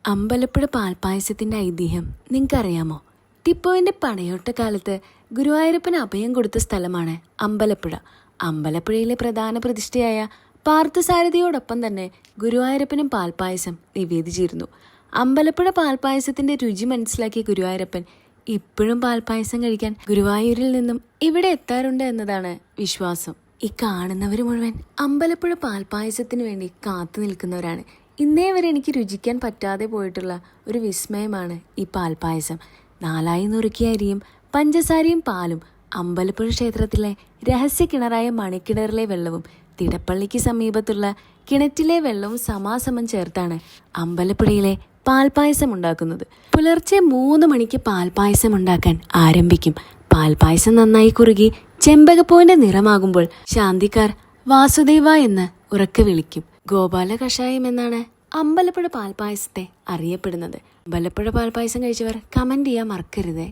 അമ്പലപ്പുഴ പാൽപ്പായസത്തിന്റെ ഐതിഹ്യം നിങ്ങൾക്കറിയാമോ? ടിപ്പുവിന്റെ പടയോട്ടക്കാലത്ത് ഗുരുവായൂരപ്പന് അഭയം കൊടുത്ത സ്ഥലമാണ് അമ്പലപ്പുഴ. അമ്പലപ്പുഴയിലെ പ്രധാന പ്രതിഷ്ഠയായ പാർത്ഥസാരഥിയോടൊപ്പം തന്നെ ഗുരുവായൂരപ്പനും പാൽപ്പായസം നിവേദിച്ചിരുന്നു. അമ്പലപ്പുഴ പാൽപ്പായസത്തിന്റെ രുചി മനസ്സിലാക്കിയ ഗുരുവായൂരപ്പൻ ഇപ്പോഴും പാൽപ്പായസം കഴിക്കാൻ ഗുരുവായൂരിൽ നിന്നും ഇവിടെ എത്താറുണ്ട് എന്നതാണ് വിശ്വാസം. ഈ കാണുന്നവർ മുഴുവൻ അമ്പലപ്പുഴ പാൽപ്പായസത്തിന് വേണ്ടി കാത്തു നിൽക്കുന്നവരാണ്. ഇന്നേ വരെ എനിക്ക് രുചിക്കാൻ പറ്റാതെ പോയിട്ടുള്ള ഒരു വിസ്മയമാണ് ഈ പാൽപ്പായസം. 4 നുറുക്കിയ അരിയും പഞ്ചസാരയും പാലും അമ്പലപ്പുഴ ക്ഷേത്രത്തിലെ രഹസ്യ കിണറായ മണിക്കിണറിലെ വെള്ളവും തിടപ്പള്ളിക്ക് സമീപത്തുള്ള കിണറ്റിലെ വെള്ളവും സമാസമം ചേർത്താണ് അമ്പലപ്പുഴയിലെ പാൽപ്പായസം ഉണ്ടാക്കുന്നത്. പുലർച്ചെ 3 മണിക്ക് പാൽപ്പായസം ഉണ്ടാക്കാൻ ആരംഭിക്കും. പാൽപ്പായസം നന്നായി കുറുകി ചെമ്പകപ്പൂവിന്റെ നിറമാകുമ്പോൾ ശാന്തിക്കാർ വാസുദേവ എന്ന് ഉറക്കെ വിളിക്കും. ഗോപാല കഷായം എന്നാണ് അമ്പലപ്പുഴ പാൽപ്പായസത്തെ അറിയപ്പെടുന്നത്. അമ്പലപ്പുഴ പാൽപ്പായസം കഴിച്ചവർ കമന്റ് ചെയ്യാൻ മറക്കരുതേ.